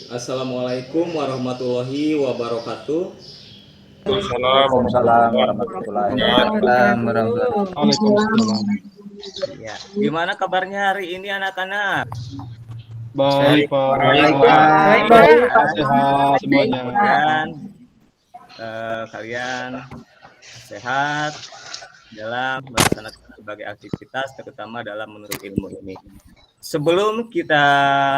Assalamualaikum warahmatullahi wabarakatuh. Waalaikumsalam warahmatullahi wabarakatuh. Waalaikumsalam. Ya. Gimana kabarnya hari ini anak-anak? Baik, Pak. Baik, Alhamdulillah. Pak. Sehat semuanya. Kalian sehat dalam melaksanakan berbagai aktivitas, terutama dalam menuntut ilmu ini. Sebelum kita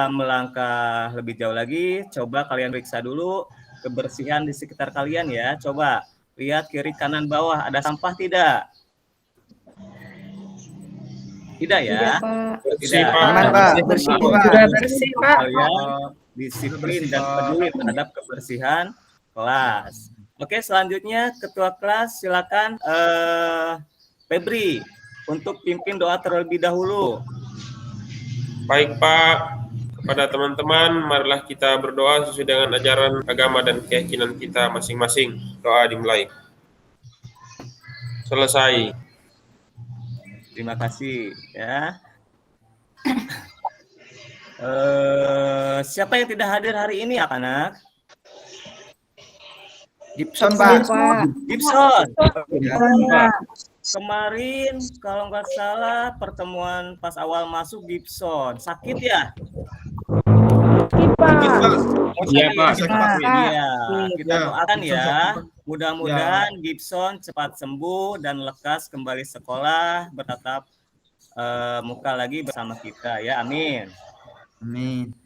melangkah lebih jauh lagi, coba kalian periksa dulu kebersihan di sekitar kalian ya. Coba lihat kiri kanan bawah, ada sampah tidak? Tidak ya? Tidak, Pak. Tidak. Aman, Pak. Bersih, Pak. Sudah bersih, Pak. Kalian disiplin dan peduli terhadap kebersihan kelas. Oke, selanjutnya ketua kelas silakan Febri untuk pimpin doa terlebih dahulu. Baik Pak, kepada teman-teman, marilah kita berdoa sesuai dengan ajaran agama dan keyakinan kita masing-masing. Doa dimulai. Selesai. Terima kasih ya. Siapa yang tidak hadir hari ini anak-anak? Gibson, Pak. Gibson. Kemarin kalau nggak salah pertemuan pas awal masuk Gibson sakit ya? Iya, Pak. Iya, kita doakan ya. Mudah-mudahan Gibson cepat sembuh dan lekas kembali sekolah, bertatap muka lagi bersama kita ya. Amin. Amin.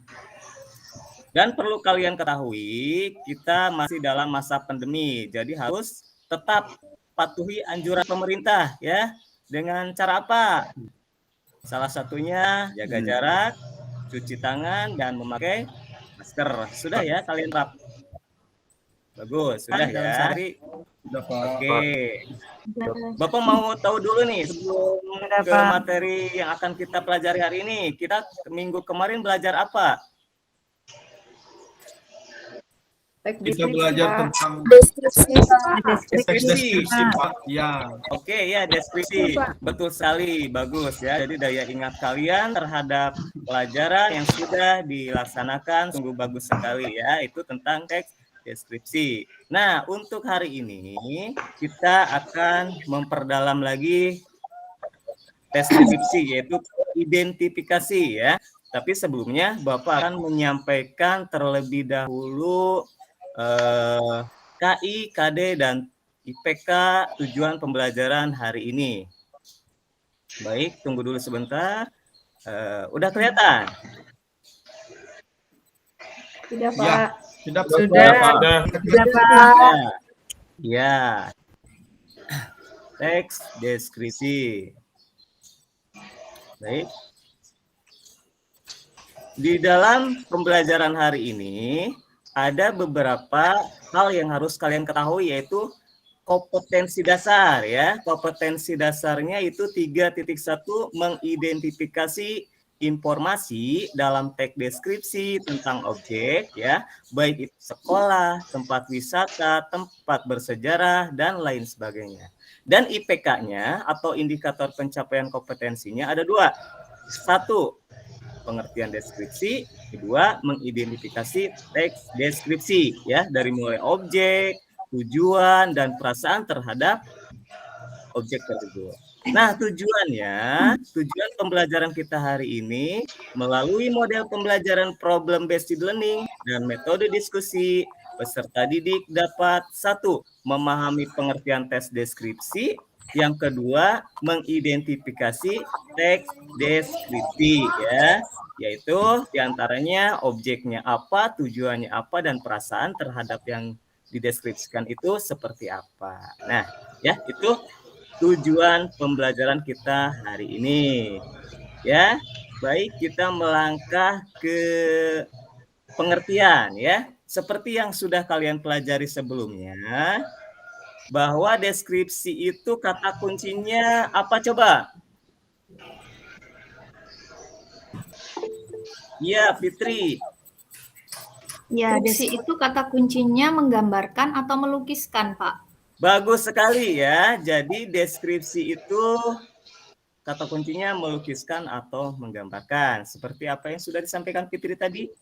Dan perlu kalian ketahui, kita masih dalam masa pandemi, jadi harus tetap patuhi anjuran pemerintah ya. Dengan cara apa? Salah satunya jaga jarak, cuci tangan, dan memakai masker. Sudah ya kalian terap? Bagus, sudah ya. Oke. Bapak mau tahu dulu nih sebelum ke materi yang akan kita pelajari hari ini. Kita minggu kemarin belajar apa? Kita belajar tentang Deskripsi. Pak. Ya. Oke ya, deskripsi. Betul sekali, bagus ya. Jadi daya ingat kalian terhadap pelajaran yang sudah dilaksanakan sungguh bagus sekali ya. Itu tentang teks deskripsi. Nah, untuk hari ini kita akan memperdalam lagi tes deskripsi, yaitu identifikasi ya. Tapi sebelumnya Bapak akan menyampaikan terlebih dahulu KI, KD, dan IPK tujuan pembelajaran hari ini. Baik, tunggu dulu sebentar. Udah kelihatan? Sudah, Pak. Sudah, Pak. Ya. Teks deskripsi. Baik. Di dalam pembelajaran hari ini ada beberapa hal yang harus kalian ketahui, yaitu kompetensi dasar ya. Kompetensi dasarnya itu 3.1 mengidentifikasi informasi dalam teks deskripsi tentang objek ya, baik itu sekolah, tempat wisata, tempat bersejarah, dan lain sebagainya. Dan IPK-nya atau indikator pencapaian kompetensinya ada 2. 1, pengertian deskripsi, kedua mengidentifikasi teks deskripsi ya, dari mulai objek, tujuan, dan perasaan terhadap objek tersebut. Nah, tujuan pembelajaran kita hari ini melalui model pembelajaran problem based learning dan metode diskusi, peserta didik dapat 1, memahami pengertian teks deskripsi, yang kedua mengidentifikasi teks deskripsi ya, yaitu diantaranya objeknya apa, tujuannya apa, dan perasaan terhadap yang dideskripsikan itu seperti apa. Nah ya, itu tujuan pembelajaran kita hari ini ya. Baik, kita melangkah ke pengertian ya. Seperti yang sudah kalian pelajari sebelumnya, bahwa deskripsi itu kata kuncinya apa coba? Iya, Fitri. Ya, deskripsi itu kata kuncinya menggambarkan atau melukiskan, Pak. Bagus sekali ya. Jadi deskripsi itu kata kuncinya melukiskan atau menggambarkan. Seperti apa yang sudah disampaikan Fitri tadi?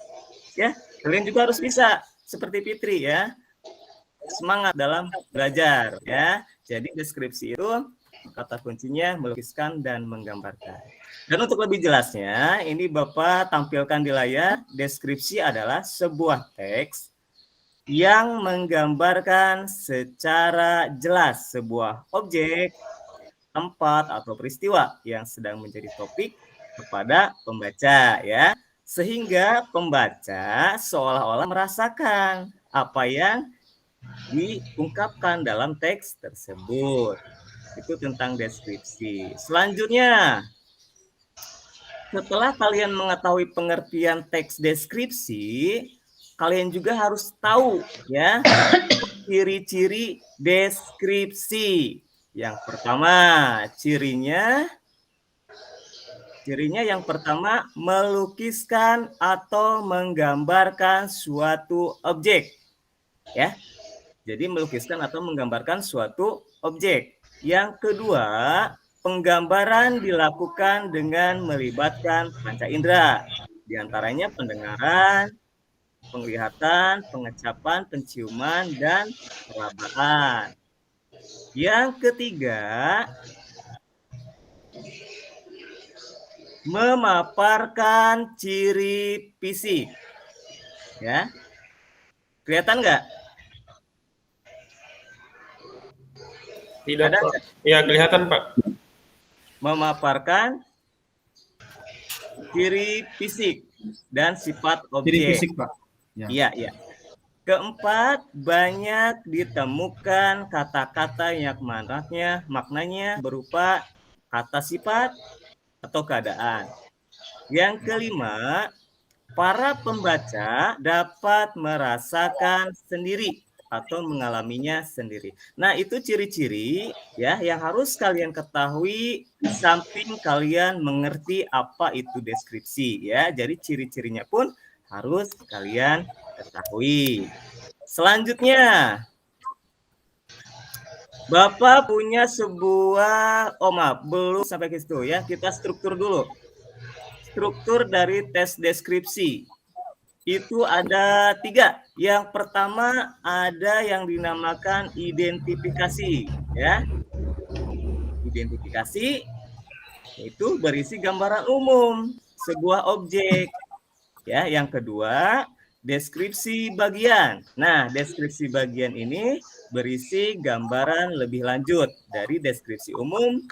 ya. Kalian juga harus bisa seperti Fitri ya. Semangat dalam belajar ya. Jadi deskripsi itu kata kuncinya melukiskan dan menggambarkan. Dan untuk lebih jelasnya, ini Bapak tampilkan di layar. Deskripsi adalah sebuah teks yang menggambarkan secara jelas sebuah objek, tempat atau peristiwa yang sedang menjadi topik kepada pembaca ya. Sehingga pembaca seolah-olah merasakan apa yang diungkapkan dalam teks tersebut. Itu tentang deskripsi. Selanjutnya, setelah kalian mengetahui pengertian teks deskripsi, kalian juga harus tahu ya ciri-ciri deskripsi. Yang pertama, cirinya yang pertama melukiskan atau menggambarkan suatu objek. Ya. Jadi melukiskan atau menggambarkan suatu objek. Yang kedua, penggambaran dilakukan dengan melibatkan panca indera. Di antaranya pendengaran, penglihatan, pengecapan, penciuman, dan perabaan. Yang ketiga, memaparkan ciri fisik. Ya. Kelihatan nggak? Tidak, Ada Pak. nggak? Ya, kelihatan, Pak. Memaparkan ciri fisik dan sifat Ciri objek. fisik, Pak. Iya, iya. Keempat, banyak ditemukan kata-kata yang maknanya berupa kata sifat atau keadaan. Yang kelima, para pembaca dapat merasakan sendiri atau mengalaminya sendiri. Nah, itu ciri-ciri ya yang harus kalian ketahui di samping kalian mengerti apa itu deskripsi ya. Jadi ciri-cirinya pun harus kalian ketahui. Selanjutnya, Bapak punya sebuah, maaf, belum sampai ke situ ya. Kita struktur dulu. Struktur dari tes deskripsi. Itu ada 3. Yang pertama ada yang dinamakan identifikasi ya. Identifikasi itu berisi gambaran umum sebuah objek ya. Yang kedua, deskripsi bagian. Nah, deskripsi bagian ini berisi gambaran lebih lanjut dari deskripsi umum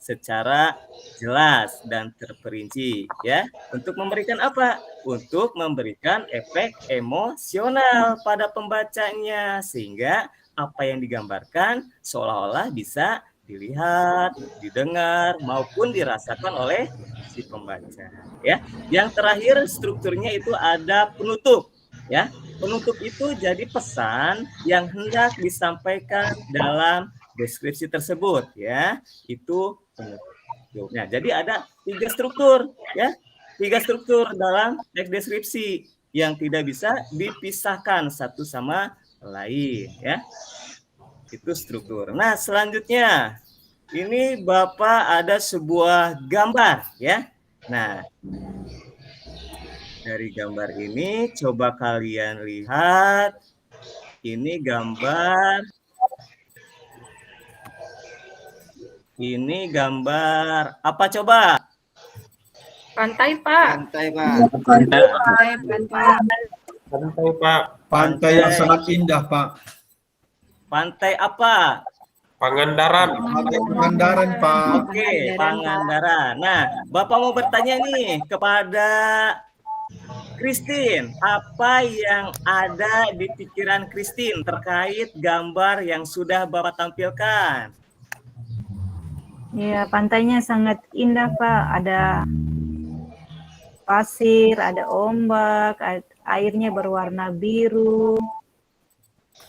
secara jelas dan terperinci ya. Untuk memberikan apa? Untuk memberikan efek emosional pada pembacanya sehingga apa yang digambarkan seolah-olah bisa dilihat, didengar maupun dirasakan oleh si pembaca ya. Yang terakhir strukturnya itu ada penutup ya. Penutup itu jadi pesan yang hendak disampaikan dalam deskripsi tersebut ya. Itu penutupnya. Jadi ada 3 struktur ya. 3 struktur dalam teks deskripsi yang tidak bisa dipisahkan satu sama lain ya. Itu struktur. Nah, selanjutnya ini Bapak ada sebuah gambar ya. Nah, dari gambar ini coba kalian lihat. Ini gambar. Ini gambar apa coba? Pantai, Pak. Santai, Pak. Pantai. Pantai, Pak. Pantai yang sangat indah, Pak. Pantai apa? Pangandaran. Pantai Pangandaran, Pak. Oke, Pangandaran. Nah, Bapak mau bertanya nih kepada Christine, apa yang ada di pikiran Christine terkait gambar yang sudah Bapak tampilkan? Ya, pantainya sangat indah, Pak. Ada pasir, ada ombak, airnya berwarna biru.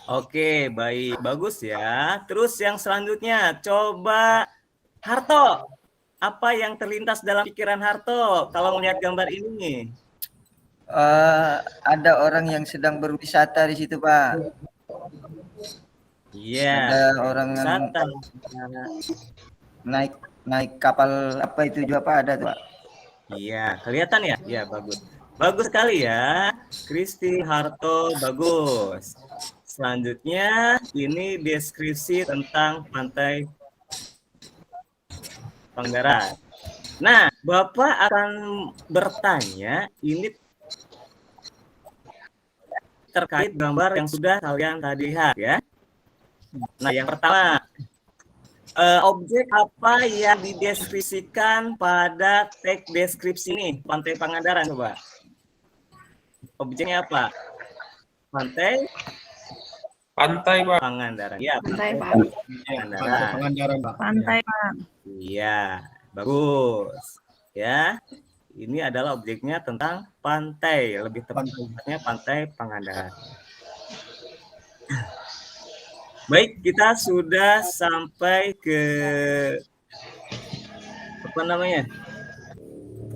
Oke, baik. Bagus ya. Terus yang selanjutnya, coba Harto. Apa yang terlintas dalam pikiran Harto kalau melihat gambar ini? Ada orang yang sedang berwisata di situ, Pak. Iya. Ada orang yang Wisata. naik kapal apa itu juga, Pak, ada tuh, Pak. Iya, kelihatan ya? Iya, bagus. Bagus sekali ya. Kristi, Harto, bagus. Selanjutnya ini deskripsi tentang Pantai Pangandaran. Nah, Bapak akan bertanya ini terkait gambar yang sudah kalian tadi lihat ya. Nah, yang pertama, objek apa yang dideskripsikan pada teks deskripsi ini Pantai Pangandaran, coba? Objeknya apa? Pantai Pak. Pangandaran. Ya, Pantai, Pak. Pangandaran. Pangandaran, Pak. Pantai, Pak. Iya, bagus. Ya, ini adalah objeknya tentang pantai, lebih tepatnya Pantai Pangandaran. Baik, kita sudah sampai ke apa namanya?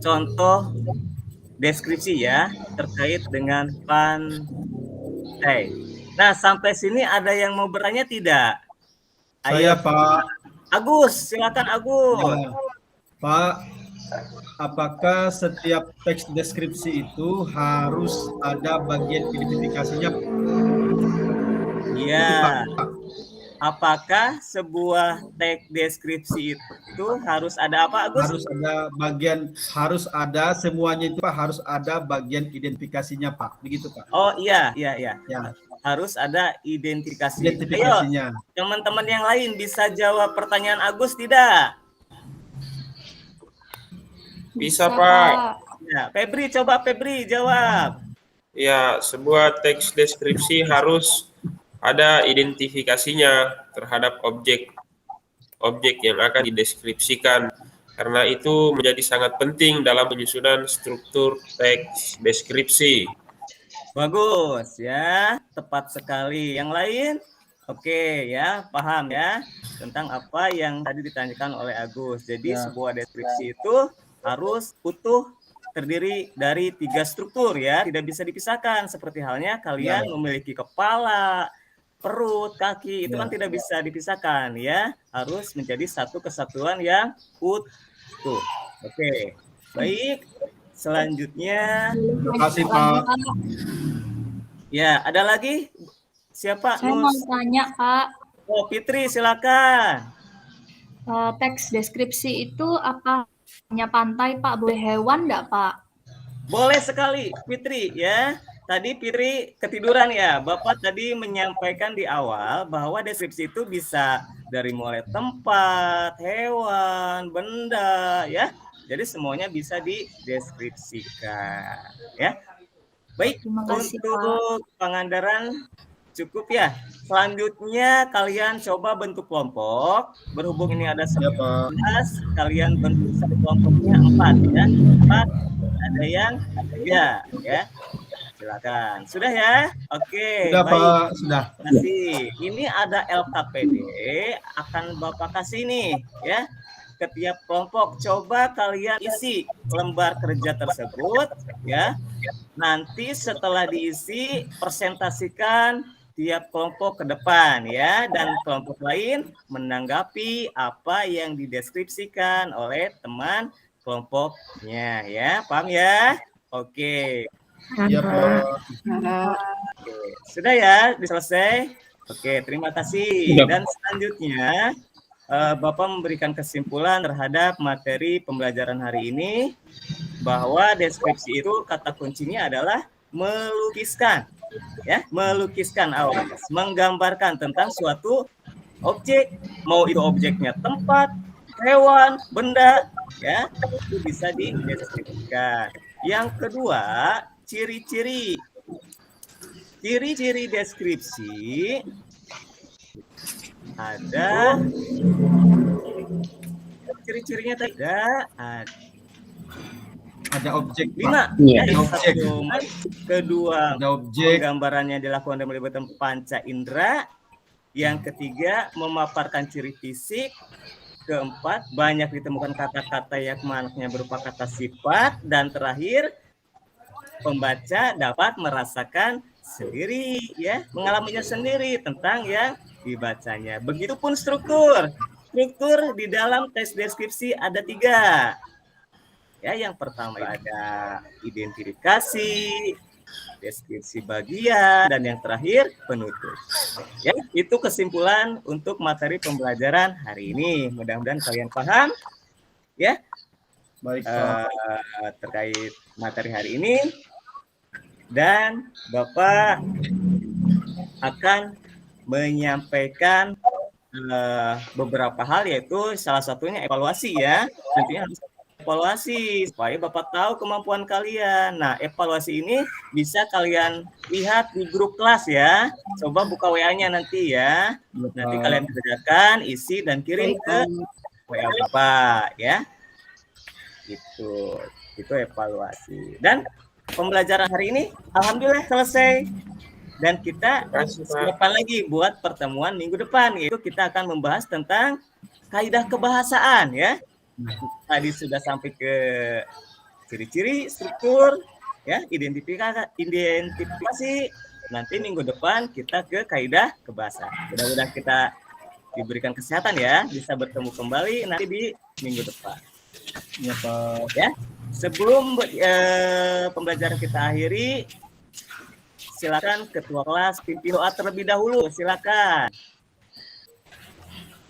Contoh deskripsi ya terkait dengan pantai. Nah, sampai sini ada yang mau bertanya tidak? Saya, Pak. Agus, silakan Agus. Ya. Pak, apakah setiap teks deskripsi itu harus ada bagian identifikasinya? Iya. Apakah sebuah teks deskripsi itu harus ada apa, Agus? Harus ada semuanya itu Pak, harus ada bagian identifikasinya, Pak. Begitu, Pak. Oh iya. Ya, Harus ada identifikasi. identifikasinya. Ayo, teman-teman yang lain bisa jawab pertanyaan Agus tidak? Bisa, Pak. Ya, Febri, coba Febri jawab. Ya, sebuah teks deskripsi harus ada identifikasinya terhadap objek yang akan dideskripsikan. Karena itu menjadi sangat penting dalam penyusunan struktur teks deskripsi. Bagus ya, tepat sekali. Yang lain? Oke ya, paham ya tentang apa yang tadi ditanyakan oleh Agus. Jadi sebuah deskripsi itu harus utuh, terdiri dari 3 struktur ya, tidak bisa dipisahkan. Seperti halnya kalian memiliki kepala, perut, kaki, itu kan tidak bisa dipisahkan ya, harus menjadi satu kesatuan yang utuh. Oke, baik. Selanjutnya, Terima kasih, Pak. ya ada lagi? Siapa? Saya mau tanya, Pak. Oh, Fitri, silakan. Teks deskripsi itu apa hanya pantai, Pak? Boleh hewan enggak, Pak? Boleh sekali, Fitri ya. Tadi Fitri ketiduran ya. Bapak tadi menyampaikan di awal bahwa deskripsi itu bisa dari mulai tempat, hewan, benda ya. Jadi semuanya bisa dideskripsikan ya. Baik, Terima kasih, untuk Pangandaran cukup ya. Selanjutnya kalian coba bentuk kelompok. Berhubung ini ada 11, kalian bentuk satu kelompoknya 4 ya. 4, ada yang 3 ya. Silakan. Sudah ya? Oke. Sudah, baik. Pak. Sudah. Terima kasih. Ini ada LKPD akan Bapak kasih nih ya. Ke tiap kelompok, coba kalian isi lembar kerja tersebut ya. Nanti setelah diisi, presentasikan tiap kelompok ke depan ya, dan kelompok lain menanggapi apa yang dideskripsikan oleh teman kelompoknya ya. Paham ya? Oke. Iya, Pak. Oke. Sudah ya, selesai. Oke, terima kasih. Dan selanjutnya Bapak memberikan kesimpulan terhadap materi pembelajaran hari ini bahwa deskripsi itu kata kuncinya adalah melukiskan, ya, melukiskan awalas, menggambarkan tentang suatu objek, mau itu objeknya tempat, hewan, benda, ya, itu bisa dideskripsikan. Yang kedua, ciri-ciri deskripsi ada ciri-cirinya tidak ada objek, 5 ya, ada objek. Kedua, Ada objek. gambarannya dilakukan dan melibatkan panca indera. Yang ketiga, memaparkan ciri fisik. Keempat, banyak ditemukan kata-kata yang maknanya berupa kata sifat. Dan terakhir, pembaca dapat merasakan sendiri ya, mengalaminya sendiri tentang yang dibacanya. Begitupun struktur di dalam teks deskripsi ada 3. Ya, yang pertama ada identifikasi, deskripsi bagian, dan yang terakhir penutup. Ya, itu kesimpulan untuk materi pembelajaran hari ini. Mudah-mudahan kalian paham ya Baik, Pak. terkait materi hari ini. Dan Bapak akan menyampaikan beberapa hal, yaitu salah satunya evaluasi ya. Tentunya harus evaluasi supaya Bapak tahu kemampuan kalian. Nah, evaluasi ini bisa kalian lihat di grup kelas ya. Coba buka WA-nya nanti ya. Nanti kalian kerjakan, isi dan kirim ke WA Bapak ya. Itu evaluasi. Dan pembelajaran hari ini alhamdulillah selesai. Dan kita siapkan lagi buat pertemuan minggu depan, yaitu kita akan membahas tentang kaidah kebahasaan ya. Tadi sudah sampai ke ciri-ciri, struktur, ya, identifikasi. Nanti minggu depan kita ke kaidah kebahasaan. Mudah-mudahan kita diberikan kesehatan ya, bisa bertemu kembali nanti di minggu depan. Ya, Pak. Ya, sebelum pembelajaran kita akhiri, silakan ketua kelas pimpin doa terlebih dahulu. Silakan.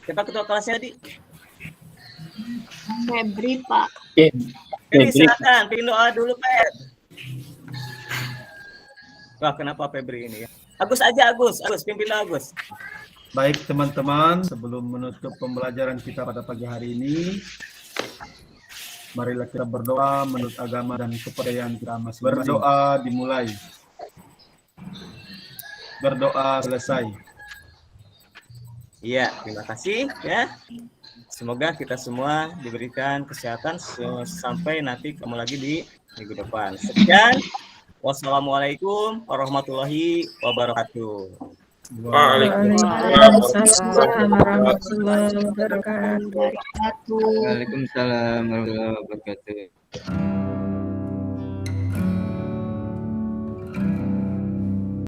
Siapa ketua kelasnya tadi? Febri, Pak. Febri, silakan pimpin doa dulu, Feb. Wah, kenapa Febri ini ya? Agus aja, Agus pimpin doa, Agus. Baik teman-teman, sebelum menutup pembelajaran kita pada pagi hari ini, marilah kita berdoa menurut agama dan kepercayaan kita masing-masing. Berdoa dimulai. Berdoa selesai. Iya, terima kasih ya. Semoga kita semua diberikan kesehatan sampai nanti ketemu lagi di minggu depan. Sekian. Wassalamualaikum warahmatullahi wabarakatuh. Waalaikumsalam warahmatullahi wabarakatuh. Waalaikumsalam warahmatullahi wabarakatuh.